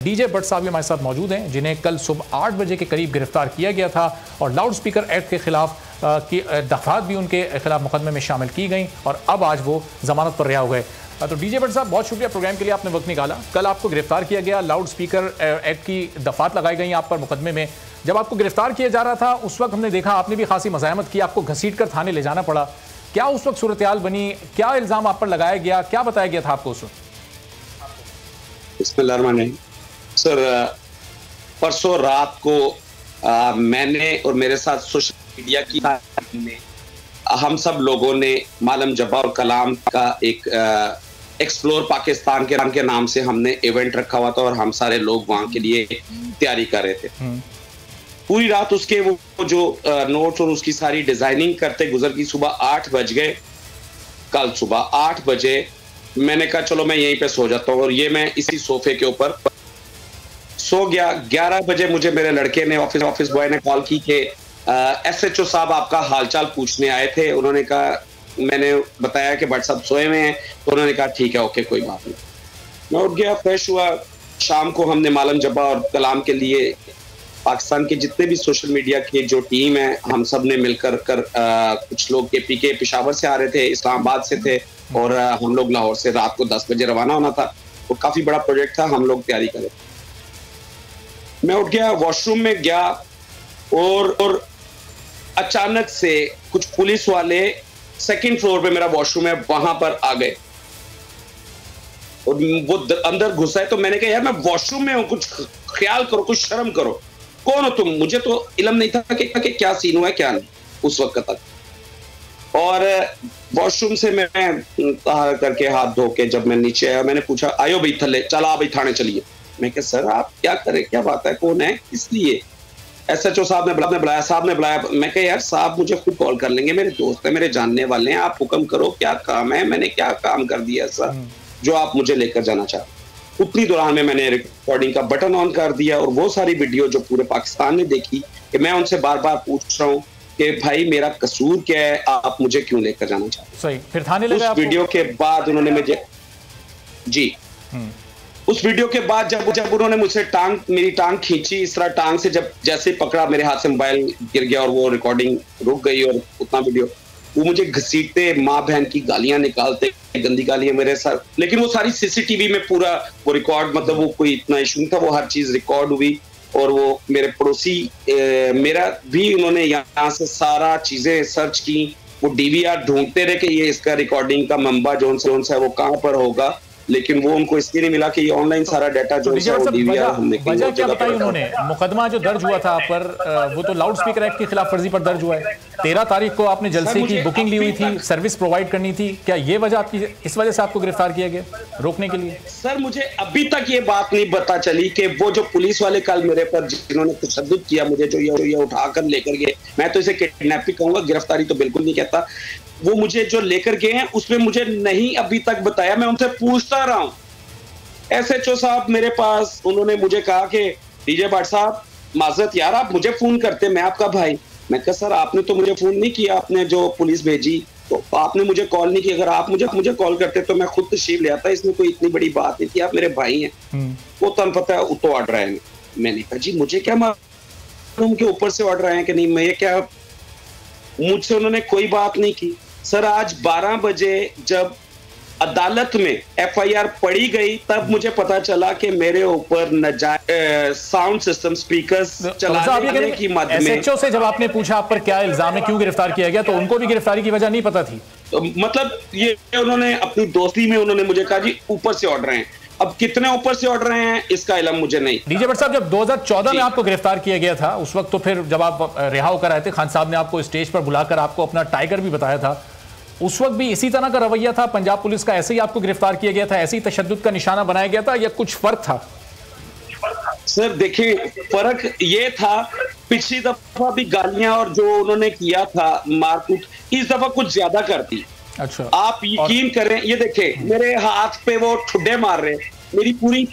DJ Bhatt साहब हमारे साथ मौजूद हैं, जिन्हें कल सुबह 8 बजे के करीब गिरफ्तार किया गया था और लाउड स्पीकर एक्ट के खिलाफ की दफात भी उनके खिलाफ मुकदमे में शामिल की गई और अब आज वो जमानत पर रिहा हो गए। तो डीजे भट्ट साहब, बहुत शुक्रिया प्रोग्राम के लिए, आपने वक्त निकाला। कल आपको गिरफ्तार किया गया, लाउड स्पीकर एक्ट की दफात लगाई गई आप पर मुकदमे में। जब आपको गिरफ्तार किया जा रहा था उस वक्त हमने देखा आपने भी खासी मज़ाहमत की, आपको घसीट कर थाने ले जाना पड़ा। क्या उस वक्त सूरत हाल बनी, क्या इल्ज़ाम आप पर लगाया गया, क्या बताया गया था आपको उस वक्त? सर, परसों रात को मैंने और मेरे साथ सोशल मीडिया की हम सब लोगों ने मालम जब्बा और कलाम का एक एक्सप्लोर पाकिस्तान के नाम से हमने इवेंट रखा हुआ था और हम सारे लोग वहां के लिए तैयारी कर रहे थे। पूरी रात उसके वो जो नोट्स और उसकी सारी डिजाइनिंग करते गुजर गई। सुबह 8 बज गए। कल सुबह 8 बजे मैंने कहा चलो मैं यहीं पे सो जाता हूँ और ये मैं इसी सोफे के ऊपर सो गया। 11 बजे मुझे मेरे लड़के ने ऑफिस बॉय ने कॉल की कि SHO साहब आपका हालचाल पूछने आए थे। उन्होंने कहा, मैंने बताया कि भट्ट साहब सोए हुए हैं, तो उन्होंने कहा ठीक है, ओके, कोई बात नहीं। मैं उठ गया, फ्रेश हुआ। शाम को हमने मालम जब्बा और कलाम के लिए पाकिस्तान के जितने भी सोशल मीडिया के जो टीम है, हम सब ने मिलकर कुछ लोग KP के पेशावर से आ रहे थे, इस्लामाबाद से थे और हम लोग लाहौर से रात को 10 बजे रवाना होना था। वो काफी बड़ा प्रोजेक्ट था, हम लोग तैयारी कर रहे थे। मैं उठ गया, वॉशरूम में गया और अचानक से कुछ पुलिस वाले 2nd फ्लोर पे मेरा वॉशरूम है वहां पर आ गए और वो अंदर घुसा है। तो मैंने कहा यार मैं वॉशरूम में हूं, कुछ ख्याल करो, कुछ शर्म करो, कौन हो तुम? मुझे तो इल्म नहीं था कि क्या सीन हुआ है क्या नहीं उस वक्त तक। और वॉशरूम से मैं तहार करके हाथ धो के जब मैं नीचे आया, मैंने पूछा आयो भाई थले, चला भाई थाने चलिए। मैं कहा सर आप क्या करें, क्या बात है, कौन है, इसलिए? SHO साहब ने बुलाया। मैं कहा यार साहब मुझे खुद कॉल कर लेंगे, मेरे दोस्त है, मेरे जानने वाले हैं, आप हुक्म करो, क्या काम है, मैंने क्या काम कर दिया ऐसा जो आप मुझे लेकर जाना चाहते? उतनी दौरान में मैंने रिकॉर्डिंग का बटन ऑन कर दिया और वो सारी वीडियो जो पूरे पाकिस्तान ने देखी कि मैं उनसे बार बार पूछ रहा हूँ कि भाई मेरा कसूर क्या है, आप मुझे क्यों लेकर जाना चाहते? सही, फिर थाने ले गए उस वीडियो के बाद उन्होंने मुझे उस वीडियो के बाद जब उन्होंने मुझसे मेरी टांग खींची, इस तरह टांग से जब जैसे पकड़ा, मेरे हाथ से मोबाइल गिर गया और वो रिकॉर्डिंग रुक गई और उतना वीडियो, वो मुझे घसीटते, माँ बहन की गालियां निकालते, गंदी गालियां मेरे साथ। लेकिन वो सारी CCTV में पूरा वो रिकॉर्ड, मतलब वो कोई इतना इशू नहीं था, वो हर चीज रिकॉर्ड हुई। और वो मेरे पड़ोसी मेरा भी उन्होंने यहाँ से सारा चीजें सर्च की, वो DVR ढूंढते रहे कि ये इसका रिकॉर्डिंग का मंबा जोन से है वो कहाँ पर होगा, लेकिन वो उनको इसलिए नहीं मिला कि ये ऑनलाइन सारा डाटा जो है वो DVR हमने वजह क्या बताई उन्होंने? मुकदमा जो दर्ज हुआ था आप पर, वो तो लाउड स्पीकर एक्ट की खिलाफ वर्जी पर दर्ज हुआ है। 13 तारीख को आपने जलसे की बुकिंग ली हुई थी, सर्विस प्रोवाइड करनी थी, क्या ये वजह आपकी, इस वजह से आपको गिरफ्तार किया गया रोकने के लिए? सर मुझे अभी तक ये बात नहीं पता चली कि वो जो पुलिस वाले कल मेरे पर जिन्होंने तशद्दुद किया, मुझे जो ये उठाकर लेकर गए, मैं तो इसे किडनैपिंग कहूंगा, गिरफ्तारी तो बिल्कुल नहीं कहता, वो मुझे जो लेकर गए हैं उसमें मुझे नहीं अभी तक बताया। मैं उनसे पूछता रहा हूँ। SHO साहब मेरे पास, उन्होंने मुझे कहा कि डीजे भट्ट साहब माजरत यार आप मुझे फोन करते, मैं आपका भाई। मैं कहा सर आपने तो मुझे फोन नहीं किया, आपने जो पुलिस भेजी तो आपने मुझे कॉल नहीं की, अगर आप मुझे कॉल करते तो मैं खुद तशरीफ ले आता, इसमें कोई इतनी बड़ी बात नहीं थी, आप मेरे भाई हैं। वो तन पता है तो ऑर्डर आए। मैंने कहा जी मुझे क्या मालूम के ऊपर से ऑर्डर आए कि नहीं, मैं क्या, मुझसे उन्होंने कोई बात नहीं की। सर आज 12 बजे जब अदालत में FIR पढ़ी गई तब मुझे पता चला कि मेरे ऊपर नाजायज साउंड सिस्टम स्पीकर्स चलाने की मद में। SHO से जब आपने पूछा आप पर क्या इल्जाम है, क्यों गिरफ्तार किया गया, तो उनको भी गिरफ्तारी की वजह नहीं पता थी? तो मतलब ये उन्होंने अपनी दोस्ती में उन्होंने मुझे कहा जी ऊपर से ऑर्डर हैं, अब कितने ऊपर से ऑर्डर हैं इसका इल्म मुझे नहीं। डीजे भट्ट साहब जब 2014 में आपको गिरफ्तार किया गया था उस वक्त, तो फिर जब आप रिहा होकर आए थे, खान साहब ने आपको स्टेज पर बुलाकर आपको अपना टाइगर भी बताया था, उस वक्त भी इसी तरह का रवैया था पंजाब पुलिस का, ऐसे ही आपको गिरफ्तार किया गया था, ऐसे ही तशद्दुद का निशाना बनाया गया था, या कुछ फर्क था? सर देखिए फर्क ये था, पिछली दफा भी गालियां और जो उन्होंने किया था मारकूट, इस दफा कुछ ज्यादा करती। अच्छा, आप यकीन करें, ये देखे मेरे हाथ पे वो ठुड्डे मार रहे, मेरी पूरी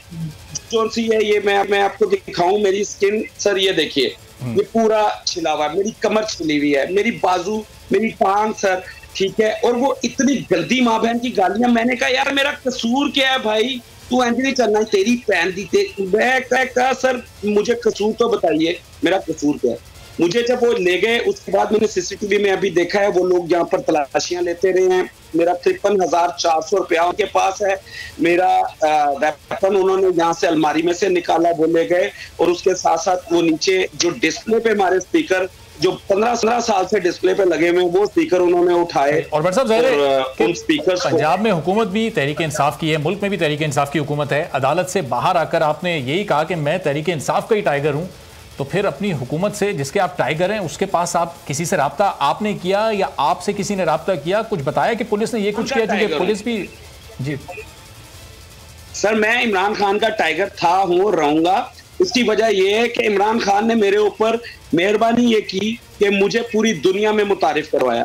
जो सी है ये मैं आपको दिखाऊं, मेरी स्किन सर ये देखिए, ये पूरा छिला हुआ है, मेरी कमर छिली हुई है, मेरी बाजू, मेरी टांग सर, ठीक है। और वो इतनी गंदी माँ बहन की गालियां, मैंने कहा यार मेरा कसूर क्या है भाई, तू इंज नहीं करना, तेरी पैन दी मैं कहा सर मुझे कसूर तो बताइए, मेरा कसूर क्या है। मुझे जब वो ले गए उसके बाद मैंने सीसीटीवी में अभी देखा है, वो लोग यहाँ पर तलाशियां लेते रहे हैं। मेरा 53,400 रुपया उनके पास है। मेरा वेपन उन्होंने यहाँ से अलमारी में से निकाला, वो ले गए। और उसके साथ साथ वो नीचे जो डिस्प्ले पे हमारे स्पीकर जो 15 साल से डिस्प्ले पे लगे हुए वो स्पीकर उन्होंने उठाए। और बट साहब उन स्पीकर पंजाब में हुकूमत भी तहरीक इंसाफ की है, मुल्क में भी तहरीक इंसाफ की हुकूमत है। अदालत से बाहर आकर आपने यही कहा कि मैं तहरीक इंसाफ का ही टाइगर हूँ, तो फिर अपनी हुकूमत से जिसके आप टाइगर हैं उसके पास आप किसी से राब्ता आपने किया या आपसे किसी ने राब्ता किया, कुछ बताया कि पुलिस ने ये कुछ किया? क्योंकि पुलिस भी जी सर मैं इमरान खान का टाइगर था, हूँ, रहूंगा। इसकी वजह यह है कि इमरान खान ने मेरे ऊपर मेहरबानी ये की कि मुझे पूरी दुनिया में मुतारिफ करवाया,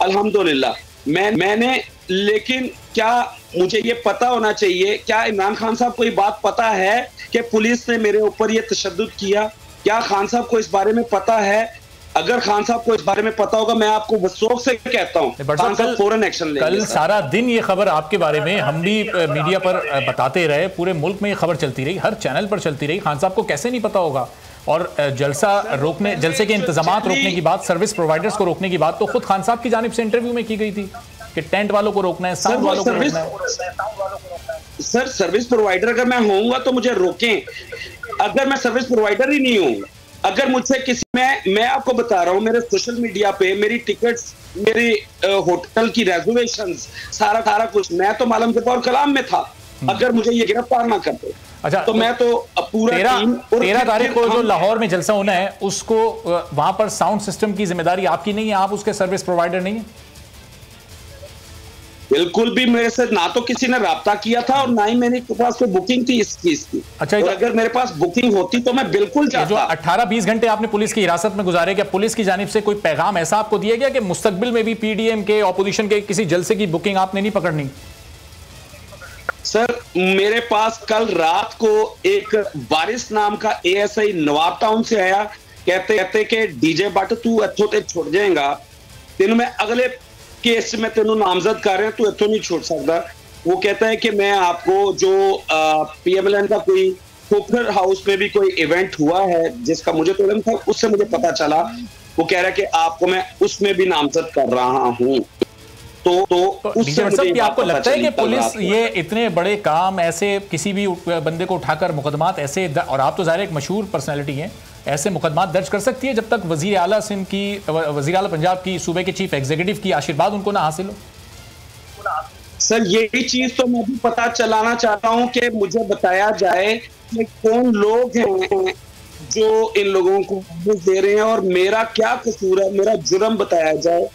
अल्हम्दुलिल्लाह। मैंने लेकिन क्या मुझे ये पता होना चाहिए, क्या इमरान खान साहब को ये बात पता है कि पुलिस ने मेरे ऊपर ये तशद्दुद किया? क्या खान साहब को इस बारे में पता है? अगर खान साहब को इस बारे में पता होगा, मैं आपको वसूख से कहता हूं खान साहब फौरन एक्शन लेंगे। कल सारा दिन ये खबर आपके बारे में हम भी मीडिया पर बताते रहे, पूरे मुल्क में ये खबर चलती रही, हर चैनल पर चलती रही। खान साहब को कैसे नहीं पता होगा? और जलसे के इंतजामात रोकने की बात, सर्विस प्रोवाइडर्स को रोकने की बात तो खुद खान साहब की जानिब से इंटरव्यू में की गई थी कि टेंट वालों को रोकना है, साउंड वालों को रोकना है। सर सर्विस प्रोवाइडर अगर मैं होऊंगा तो मुझे रोकें। अगर मैं सर्विस प्रोवाइडर ही नहीं हूँ, अगर मुझसे किसी मैं आपको बता रहा हूँ, मेरे सोशल मीडिया पे मेरी टिकट्स, मेरी होटल की रिजर्वेशंस, सारा कुछ, मैं तो मालम जब्बार कलाम में था। अगर मुझे ये गिरफ्तार ना करते अच्छा तो मैं तो पूरा 13 तारीख को जो लाहौर में जलसा होना है उसको वहां पर साउंड सिस्टम की जिम्मेदारी आपकी नहीं है? आप उसके सर्विस प्रोवाइडर नहीं है? बिल्कुल भी मेरे से ना तो किसी ने राब्ता किया था और ना ही मेरे पास कोई बुकिंग थी इस चीज की। अच्छा, और अगर मेरे पास बुकिंग होती तो मैं बिल्कुल जाता। जो 18-20 घंटे आपने पुलिस की हिरासत में गुजारे, क्या पुलिस की जानिब से कोई पैगाम ऐसा आपको दिया गया कि मुस्तकबिल में भी पीडीएम के, ऑपोजिशन के किसी जलसे की बुकिंग आपने नहीं पकड़नी? सर मेरे पास कल रात को एक बारिश नाम का एएसआई नवाब टाउन से आया, कहते कि डीजे बट तू इथों ते छुट जाएगा, तेन मैं अगले केस में तेनों नामजद कर रहे हैं, तू इथों नहीं छुट सकता। वो कहता है कि मैं आपको जो पीएमएलएन का कोई खोखर हाउस में भी कोई इवेंट हुआ है जिसका मुझे तो इल्म था, उससे मुझे पता चला, वो कह रहा है कि आपको मैं उसमें भी नामजद कर रहा हूँ। तो आपको लगता है कि पुलिस ये इतने बड़े काम ऐसे किसी भी बंदे को उठाकर मुकदमात ऐसे, और आप तो ज़ाहिर एक मशहूर पर्सनैलिटी हैं, ऐसे मुकदमात दर्ज कर सकती है जब तक वज़ीर आला सिंध की, वज़ीर आला पंजाब की, सूबे के चीफ एग्जीक्यूटिव की आशीर्वाद उनको ना हासिल हो? सर यही चीज तो मैं भी पता चलाना चाहता हूं कि मुझे बताया जाए कि कौन लोग हैं जो इन लोगों को दे रहे हैं और मेरा क्या कसूर है, मेरा जुर्म बताया जाए।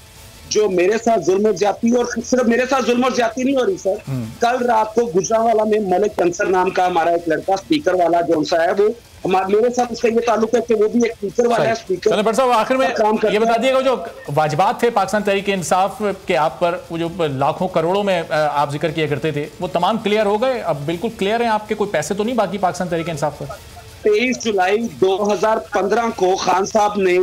जो मेरे साथ जुल्म और ज्यादती, और सिर्फ मेरे साथ जुल्म और ज्यादती नहीं हो रही सर, कल रात को गुजरांवाला में मलिक कंसर नाम का हमारा एक लड़का स्पीकर वाला जो सा है, वो मेरे साथ उसका ये ताल्लुक है कि वो भी एक स्पीकर वाला है। स्पीकर भट्ट साहब आखिर में ये बता दिएगा, जो वाजिबात थे पाकिस्तान तहरीक इंसाफ के आप पर, वो जो लाखों करोड़ों में आप जिक्र किया करते थे, वो तमाम क्लियर हो गए? अब बिल्कुल क्लियर है आपके, कोई पैसे तो नहीं बाकी पाकिस्तान तहरीक इंसाफ पर? 23 जुलाई 2015 को खान साहब ने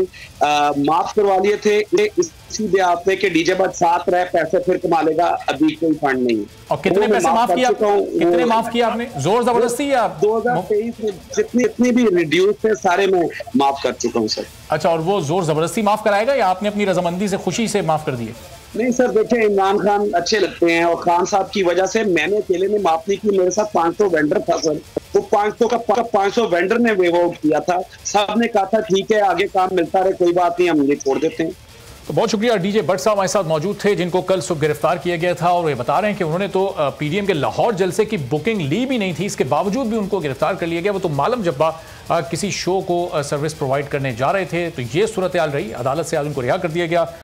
माफ करवा लिए थे इसी ब्याह पे कि डीजे बट साथ रहे, पैसे फिर कमा लेगा, अभी कोई फंड नहीं। और कितने पैसे माफ किया? कितने माफ किया आपने? जोर जबरदस्ती या 2023 में जितनी भी रिड्यूस थे सारे मैं माफ कर चुका हूँ सर। अच्छा, और वो जोर जबरदस्ती माफ कराएगा या आपने अपनी रजामंदी से, खुशी से माफ कर दिए? नहीं सर, देखिए इमरान खान अच्छे लगते हैं और खान साहब की वजह से मैंने अकेले ने माफ नहीं की, मेरे साथ 500 वेंडर था सर, वो 500 वेंडर ने वेव आउट किया था, सब ने कहा था ठीक है आगे काम मिलता रहे, कोई बात नहीं, हम ये छोड़ देते हैं। तो बहुत शुक्रिया। डीजे भट्ट साहब हमारे साथ मौजूद थे, जिनको कल सुबह गिरफ्तार किया गया था, और ये बता रहे हैं कि उन्होंने तो पीडीएम के लाहौर जलसे की बुकिंग ली भी नहीं थी, इसके बावजूद भी उनको गिरफ्तार कर लिया गया। वो तो मालम जब्बा किसी शो को सर्विस प्रोवाइड करने जा रहे थे, तो ये सूरत हाल रही, अदालत से आज उनको रिहा कर दिया गया।